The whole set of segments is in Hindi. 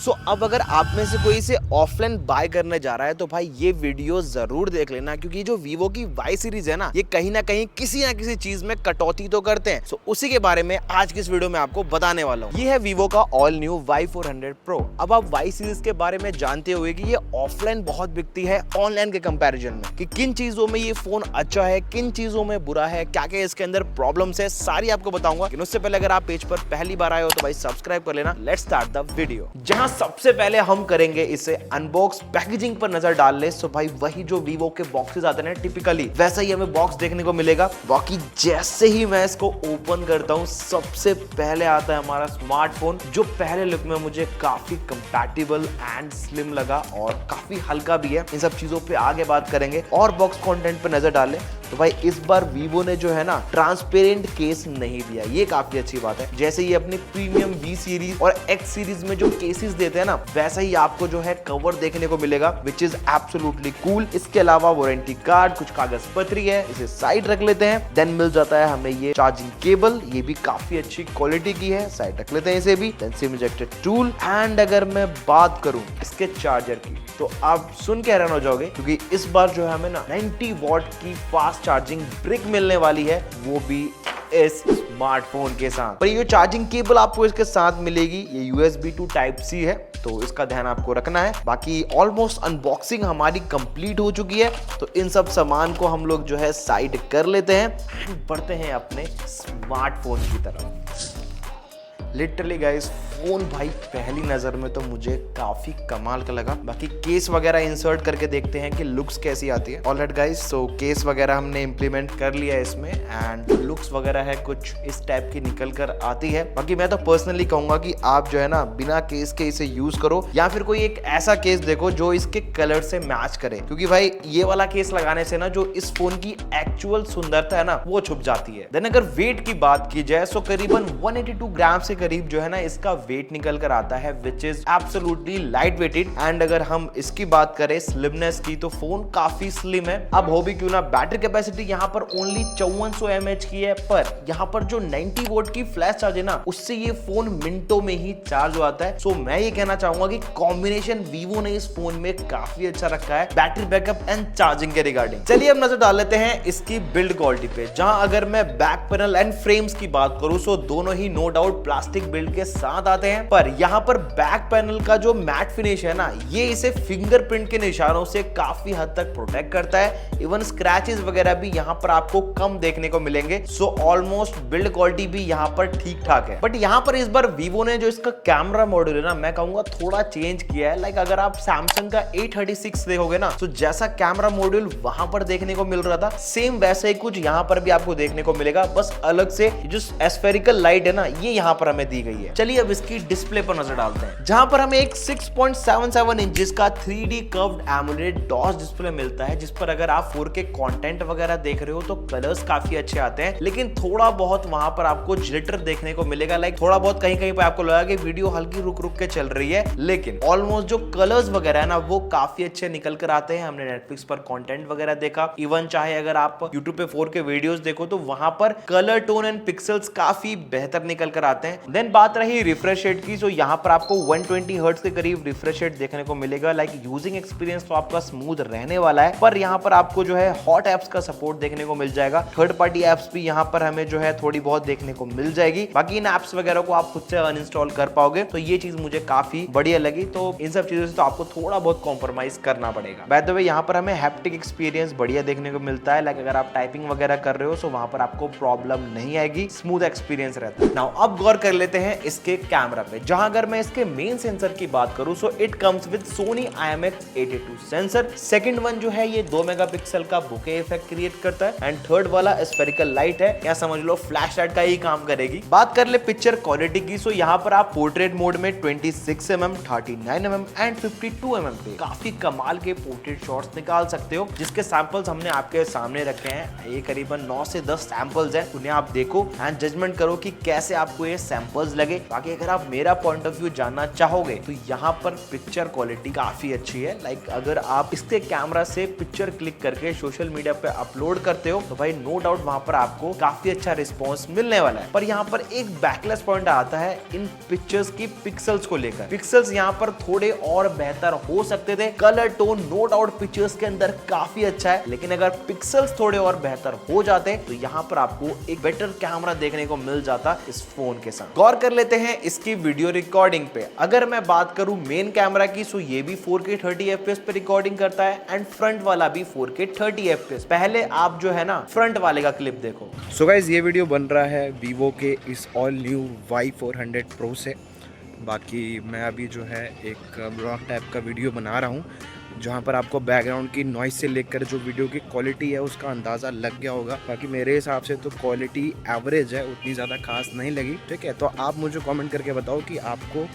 सो अब अगर आप में से कोई इसे ऑफलाइन बाय करने जा रहा है तो भाई ये वीडियो जरूर देख लेना, क्योंकि जो वीवो की वाई सीरीज है ना, ये कहीं ना कहीं किसी ना किसी चीज में कटौती तो करते हैं। सो उसी के बारे में आज की इस वीडियो में आपको बताने वाला हूँ। ये है वीवो का ऑल न्यू Y400 Pro। अब आप वाई सीरीज के बारे में जानते हुए कि ये ऑफलाइन बहुत बिकती है ऑनलाइन के कंपैरिजन में, कि किन चीजों में ये फोन अच्छा है, किन चीजों में बुरा है, क्या क्या इसके अंदर प्रॉब्लम्स है, सारी आपको बताऊंगा। लेकिन उससे पहले अगर आप पेज पर पहली बार आए हो तो भाई सब्सक्राइब कर लेना। Let's start the video. जहां सबसे पहले हम करेंगे इसे अनबॉक्स, पैकेजिंग पर नजर डाल ले। सो भाई वही जो वीवो के बॉक्सेस आते हैं टिपिकली, वैसा ही हमें बॉक्स देखने को मिलेगा। बाकी जैसे ही मैं इसको ओपन करता हूं, सबसे पहले आता है हमारा स्मार्टफोन, जो पहले लुक में मुझे काफी कंपैटिबल एंड स्लिम लगा और काफी हल्का भी है। इन सब चीजों पे आगे बात करेंगे। और बॉक्स कंटेंट पे नजर डालें तो भाई इस बार वीवो ने जो है ना ट्रांसपेरेंट केस नहीं दिया, ये काफी अच्छी बात है। जैसे ये अपनी प्रीमियम V सीरीज और X सीरीज में जो केसेस देते हैं ना, वैसा ही आपको जो है कवर देखने को मिलेगा, विच इज एब्सोल्युटली कूल। इसके अलावा वारंटी कार्ड, कुछ कागज पत्री है, इसे साइड रख लेते हैं। देन मिल जाता है हमें ये चार्जिंग केबल, ये भी काफी अच्छी क्वालिटी की है, साइड रख लेते हैं इसे भी। Then sim ejected tool. And अगर मैं बात करूं इसके चार्जर की तो आप सुन के हैरान हो जाओगे, क्योंकि इस बार जो है हमें ना 90 वॉट की फास्ट चार्जिंग ब्रिक मिलने वाली है, वो भी इस स्मार्टफोन के साथ। पर ये चार्जिंग केबल आपको इसके साथ मिलेगी, ये USB to Type C है, तो इसका ध्यान आपको रखना है। बाकी ऑलमोस्ट अनबॉक्सिंग हमारी कंप्लीट हो चुकी है, तो इन सब सामान को हम लोग जो है साइड कर लेते हैं एंड बढ़ते हैं अपने स्मार्टफोन की तरफ। लिटरली गाइस, फोन भाई पहली नजर में तो मुझे काफी कमाल का लगा। बाकी केस वगैरह इंसर्ट करके देखते हैं कि लुक्स कैसी आती है। ऑलराइट गाइस, सो केस वगैरह हमने इंप्लीमेंट कर लिया है इसमें एंड लुक्स वगैरह है कुछ इस टाइप की निकल कर आती है। बाकी मैं तो पर्सनली कहूंगा कि आप जो है ना बिना केस के इसे यूज करो, या फिर कोई एक ऐसा केस देखो जो इसके कलर से मैच करे, क्योंकि भाई ये वाला केस लगाने से ना जो इस फोन की एक्चुअल सुंदरता है ना, वो छुप जाती है। देन अगर वेट की बात की जाए तो करीबन 182 ग्राम से करीब जो है ना इसका वेट निकल कर आता है, which is absolutely light weighted. And अगर हम इसकी बात करें स्लिमनेस की, तो फोन काफी स्लिम है। अब हो भी क्यों ना, बैटरी कैपेसिटी यहाँ पर ओनली 5400 mAh की है, पर यहाँ पर जो 90 वोल्ट की फ्लैश चार्ज है ना, उससे ये फोन मिनटों में ही चार्ज हो जाता है। सो मैं ये कहना चाहूंगा कि कॉम्बिनेशन वीवो ने इस फोन में काफी अच्छा रखा है बैटरी बैकअप एंड चार्जिंग के रिगार्डिंग। चलिए अब नजर डाल लेते हैं इसकी बिल्ड क्वालिटी पे। जहां अगर मैं बैक पैनल एंड फ्रेम्स की बात करूं, सो दोनों ही नो डाउट प्लास्टिक बिल्ड के साथ आते हैं, पर यहाँ पर बैक पैनल का जो मैट फिनिश है ना, ये इसे फिंगरप्रिंट के निशानों से काफी हद तक प्रोटेक्ट करता है। इवन स्क्रैचेस वगैरह भी यहाँ पर आपको कम देखने को मिलेंगे। सो ऑलमोस्ट बिल्ड क्वालिटी भी यहाँ पर ठीक ठाक है। बट यहाँ पर इस बार वीवो ने जो इसका कैमरा मॉड्यूल है ना, मैं कहूंगा थोड़ा चेंज किया है। लाइक अगर आप सैमसंग का A36 देखोगे ना, तो जैसा कैमरा मॉड्यूल वहां पर देखने को मिल रहा था, सेम वैसा ही कुछ यहाँ पर भी आपको देखने को मिलेगा, बस अलग से जो स्फेरिकल लाइट है ना, ये यहाँ पर हमें दी गई है। चलिए अब इसकी डिस्प्ले पर नजर डालते हैं, जहां पर हमें एक 6.77 इंचेस का 3D curved AMOLED DOS display मिलता है, जिस पर अगर आप 4K कंटेंट वगैरह देख रहे हो तो कलर्स काफी अच्छे आते हैं। लेकिन थोड़ा बहुत वहां पर आपको जिटर देखने को मिलेगा, लाइक थोड़ा बहुत कहीं कहीं पर आपको लगा कि वीडियो हल्की रुक रुक के चल रही है, लेकिन ऑलमोस्ट जो कलर्स वगैरह है ना, वो काफी अच्छे निकल कर आते हैं। हमने नेटफ्लिक्स पर कंटेंट वगैरह देखा, इवन चाहे अगर आप यूट्यूब पे 4K वीडियोस देखो तो वहां पर कलर टोन एंड पिक्सल्स काफी बेहतर निकल कर आते हैं। देन बात रही रिफ्रेश रेट की, तो यहाँ पर आपको 120 हर्ट्ज के करीब रिफ्रेश रेट देखने को मिलेगा। लाइक यूजिंग एक्सपीरियंस तो आपका स्मूथ रहने वाला है, पर यहाँ पर आपको जो है हॉट एप्स का सपोर्ट देखने को मिल जाएगा। थर्ड पार्टी एप्स भी यहाँ पर हमें जो है थोड़ी बहुत देखने को मिल जाएगी। बाकी इन एप्स वगैरह को आप खुद से अनइंस्टॉल कर पाओगे, तो ये चीज मुझे काफी बढ़िया लगी। तो इन सब चीजों से तो आपको थोड़ा बहुत कॉम्प्रोमाइज करना पड़ेगा। बाय द वे यहाँ पर हमें हैप्टिक एक्सपीरियंस बढ़िया देखने को मिलता है। लाइक अगर आप टाइपिंग वगैरह कर रहे हो तो वहां पर आपको प्रॉब्लम नहीं आएगी, स्मूथ एक्सपीरियंस रहता है। नाउ अब गौर कर लेते हैं इसके कैमरा पे, जहां अगर मैं इसके मेन सेंसर की बात करूं, so it comes with Sony IMX82 sensor. Second one जो है ये 2 मेगापिक्सल का बुके इफेक्ट क्रिएट करता है, एंड थर्ड वाला स्फेरिकल लाइट है, या समझ लो फ्लैश लाइट का ही काम करेगी। बात कर ले पिक्चर क्वालिटी की, सो यहाँ पर आप पोर्ट्रेट मोड में 26mm, 39mm एंड 52mm पे काफी कमाल के पोर्ट्रेट शॉट्स निकाल सकते हो, जिसके सैंपल्स हमने आपके सामने रखे हैं। ये करीबन 9 से 10 सैंपल्स हैं, उन्हें आप देखो एंड जजमेंट करो कि कैसे आपको ये सैंपल सैंपल्स लगे। बाकी अगर आप मेरा पॉइंट ऑफ व्यू जानना चाहोगे तो यहाँ पर पिक्चर क्वालिटी काफी अच्छी है। लाइक अगर आप इसके कैमरा से पिक्चर क्लिक करके सोशल मीडिया पे अपलोड करते हो तो भाई नो डाउट वहां पर आपको काफी अच्छा रिस्पॉन्स मिलने वाला है। पर यहाँ पर एक बैकलेस पॉइंट आता है इन पिक्चर्स की पिक्सल्स को लेकर। पिक्सल्स यहाँ पर थोड़े और बेहतर हो सकते थे। Colour tone no doubt pictures के अंदर काफी अच्छा है, लेकिन अगर पिक्सल्स थोड़े और बेहतर हो जाते तो यहाँ पर आपको एक बेटर कैमरा देखने को मिल जाता इस फोन के साथ। गौर कर लेते हैं इसकी वीडियो रिकॉर्डिंग पे। अगर मैं बात करूं मेन कैमरा की सो ये भी 4K 30 FPS पे रिकॉर्डिंग करता है एंड फ्रंट वाला भी 4K 30 FPS। पहले आप जो है ना फ्रंट वाले का क्लिप देखो। सो गाइस ये वीडियो बन रहा है वीवो के इस ऑल न्यू Y400 Pro से। बाकी मैं अभी जो है एक ब्लॉग टाइप का वीडियो बना रहा हूँ जहाँ पर आपको बैकग्राउंड की नॉइस से लेकर जो वीडियो की क्वालिटी है उसका अंदाज़ा लग गया होगा। बाकी मेरे हिसाब से तो क्वालिटी एवरेज है, उतनी ज़्यादा खास नहीं लगी। ठीक है, तो आप मुझे कमेंट करके बताओ कि आपको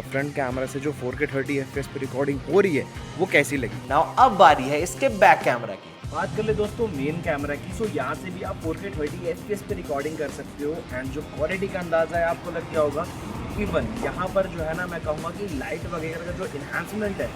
फ्रंट कैमरा से जो 4K 30 FPS पे रिकॉर्डिंग हो रही है वो कैसी लगी। नाउ अब बारी है इसके बैक कैमरा की। बात कर ले दोस्तों मेन कैमरा की। सो यहाँ से भी आप 4K 30 FPS पे रिकॉर्डिंग कर सकते हो एंड जो क्वालिटी का अंदाज़ा है आपको लग गया होगा। इवन यहाँ पर जो है ना मैं कहूँगा कि लाइट वगैरह का जो इन्हांसमेंट है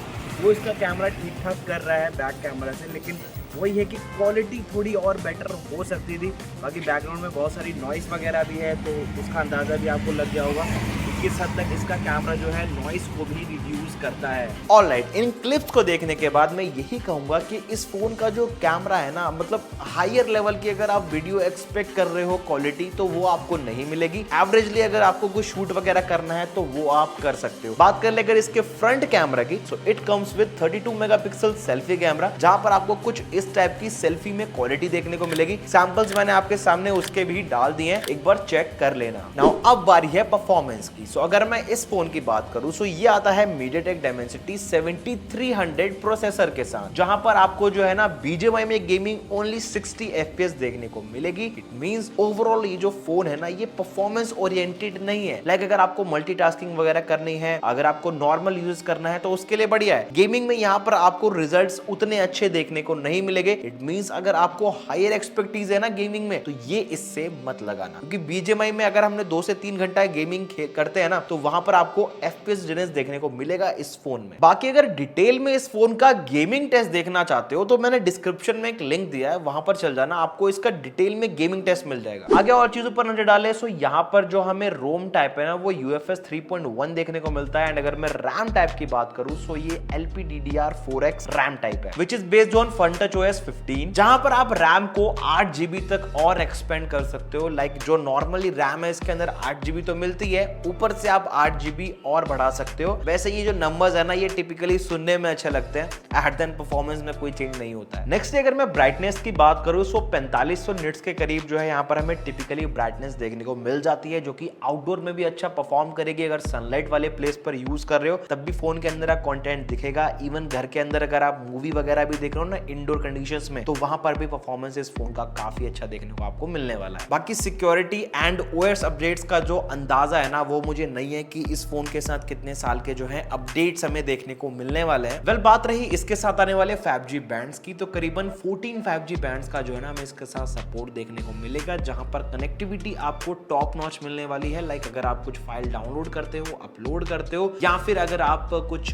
वो इसका कैमरा ठीक ठाक कर रहा है बैक कैमरा से, लेकिन वही है कि क्वालिटी थोड़ी और बेटर हो सकती थी। बाकी बैकग्राउंड में बहुत सारी नॉइस वगैरह भी है तो उसका अंदाज़ा भी आपको लग गया होगा कि किस हद तक इसका कैमरा जो है नॉइस को भी रिड्यूस करता है। ऑलराइट, इन क्लिप्स को देखने के बाद मैं यही कहूंगा कि इस फोन का जो कैमरा है ना मतलब हायर लेवल की अगर आप वीडियो एक्सपेक्ट कर रहे हो क्वालिटी तो वो आपको नहीं मिलेगी। एवरेजली अगर आपको कुछ शूट वगैरह करना है तो वो आप कर सकते हो। बात कर ले अगर इसके फ्रंट कैमरा की so it comes with 32 megapixel selfie camera, जहां पर आपको कुछ इस टाइप की सेल्फी में क्वालिटी देखने को मिलेगी। सैंपल्स मैंने आपके सामने उसके भी डाल दिए हैं, एक बार चेक कर लेना। नाउ अब बारी है परफॉर्मेंस की। सो अगर मैं इस फोन की बात करूं सो ये आता है MediaTek Dimensity 7300 प्रोसेसर के साथ, जहां पर आपको जो है ना BGMI में गेमिंग ओनली 60 FPS देखने को मिलेगी। इट मींस ओवरऑल ये जो फोन है ना ये परफॉर्मेंस ओरिएंटेड नहीं है। लाइक अगर आपको मल्टीटास्किंग वगैरह करनी है, अगर आपको नॉर्मल यूज करना है तो उसके लिए बढ़िया है। गेमिंग में यहाँ पर आपको रिजल्ट्स उतने अच्छे देखने को नहीं मिलेंगे। इट मींस अगर आपको हायर एक्सपेक्टीज है ना गेमिंग में तो ये इससे मत लगाना, क्योंकि BGMI में अगर हमने 2 से 3 घंटा गेमिंग करते हैं ना तो वहां पर आपको FPS डिफरेंस देखने को मिलेगा इस फोन में। बाकी अगर डिटेल में इस फोन का गेमिंग टेस्ट देखना चाहते हो तो मैंने डिस्क्रिप्शन में एक लिंक दिया है, वहां पर चल जाना, आपको इसका डिटेल में गेमिंग टेस्ट मिल जाएगा। आगे और चीजों पर नजर डाले सो यहाँ पर जो हमें रोम टाइप है ना वो UFS 3.1 देखने को मिलता है। एंड अगर मैं रैम टाइप की बात करूं सो ये LPDDR4X रैम टाइप है which is based on FunTouch OS 15, जहां पर आप रैम को 8 GB तक और एक्सपेंड कर सकते हो। लाइक जो नॉर्मली रैम है इसके अंदर 8 GB तो मिलती है, ऊपर से आप 8 GB और बढ़ा सकते हो। वैसे ये जो नंबर्स है ना ये टिपिकली सुनने में अच्छे लगते हैं, एट देन परफॉर्मेंस में कोई चेंज नहीं होता है। नेक्स्ट अगर मैं ब्राइटनेस की बात करूं सो 4500 निट्स के करीब जो है यहाँ पर हमें टिपिकली ब्राइटनेस देखने को मिल जाती है, जो कि आउटडोर में भी अच्छा परफॉर्म करेगी। अगर सनलाइट वाले प्लेस पर यूज कर रहे हो तब भी फोन के अंदर कंटेंट दिखेगा। इवन घर के अंदर अगर आप मूवी वगैरह भी देख रहे हो ना इंडोर कंडीशंस में तो वहां पर भी परफॉर्मेंस इस फोन का काफी अच्छा देखने को आपको मिलने वाला है। बाकी सिक्योरिटी एंड OS अपडेट्स का जो अंदाजा है ना वो मुझे नहीं है कि इस फोन के साथ कितने साल के जो है अपडेट्स हमें देखने को मिलने वाले हैं। वेल बात रही इसके साथ आने वाले 5G बैंड्स की तो करीबन 14 5G बैंड्स का जो है ना हमें इसके साथ सपोर्ट देखने को मिलेगा, जहां पर कनेक्टिविटी आपको टॉप नॉच मिलने वाली है। लाइक अगर आप कुछ फाइल डाउनलोड करते हो, अपलोड करते हो, या फिर अगर आप कुछ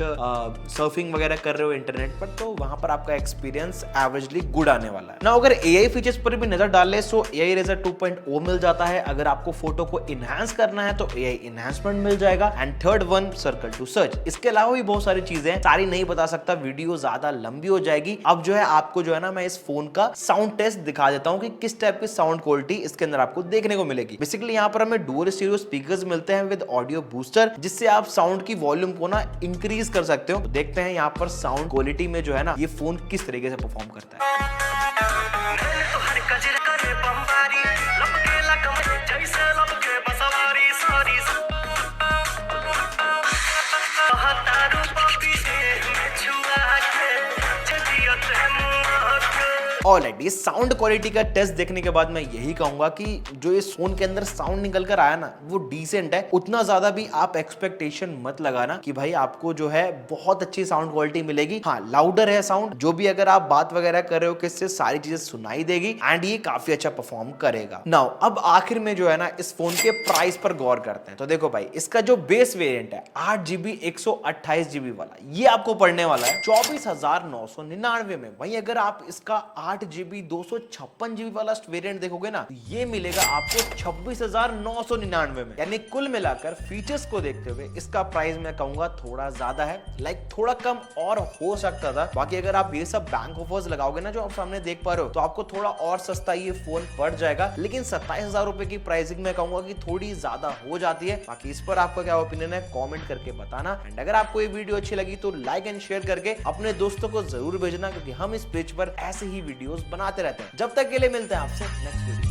सर्फिंग वगैरह कर रहे हो इंटरनेट पर तो वहां पर आपका एक्सपीरियंस एवरेजली गुड आने वाला है ना। अगर AI फीचर्स पर भी नजर डाल ले सो AI Razr 2.0 मिल जाता है। अगर आपको फोटो को इनहांस करना है तो AI इनहांसमेंट मिल जाएगा। And third one circle to search. इसके अलावा भी बहुत सारी चीजें, सारी नहीं बता सकता, वीडियो ज्यादा लंबी हो जाएगी। अब जो है आपको जो है ना मैं इस फोन का साउंड टेस्ट दिखा देता हूं कि किस टाइप की साउंड क्वालिटी इसके अंदर आपको देखने को मिलेगी। बेसिकली यहाँ पर हमें डुअल स्टीरियो स्पीकर्स मिलते हैं विद ऑडियो बूस्टर, जिससे आप साउंड की वॉल्यूम को ना इंक्रीज कर सकते हो। तो देखते हैं यहाँ पर साउंड क्वालिटी में जो है ना ये फोन किस तरीके से परफॉर्म करता है। ऑलराइट, ये साउंड क्वालिटी का टेस्ट देखने के बाद मैं यही कहूंगा कि जो इस फोन के अंदर साउंड निकल कर आया ना वो डिसेंट है। उतना ज्यादा भी आप एक्सपेक्टेशन मत लगाना कि भाई आपको जो है बहुत अच्छी साउंड क्वालिटी मिलेगी। हाँ, लाउडर है साउंड, जो भी अगर आप बात वगैरह कर रहे हो किससे सारी चीजें सुनाई देगी एंड ये काफी अच्छा परफॉर्म करेगा। नाउ अब आखिर में जो है ना इस फोन के प्राइस पर गौर करते हैं। तो देखो भाई, इसका जो बेस वेरिएंट है 8GB 128GB वाला, ये आपको पड़ने वाला है 24,999 में। वहीं अगर आप इसका 8GB 256GB वाला वेरिएंट देखोगे ना, तो ये मिलेगा आपको 26,999 में। यानी कुल मिलाकर फीचर्स को देखते हुए इसका प्राइस मैं कहूंगा थोड़ा ज्यादा है, लाइक थोड़ा कम और हो सकता था। बाकी अगर आप ये सब बैंक ऑफर्स लगाओगे ना जो आप सामने देख पा रहे हो, तो आपको थोड़ा और सस्ता ये फोन पड़ जाएगा। लेकिन 27,000 रुपए की प्राइसिंग मैं कहूंगा कि थोड़ी ज्यादा हो जाती है। बाकी इस पर आपका क्या ओपिनियन है कमेंट करके बताना। एंड अगर आपको ये वीडियो अच्छी लगी तो लाइक एंड शेयर करके अपने दोस्तों को जरूर भेजना, क्योंकि हम इस पेज पर ऐसे ही वीडियोस बनाते रहते हैं। जब तक के लिए मिलते हैं आपसे नेक्स्ट वीडियो।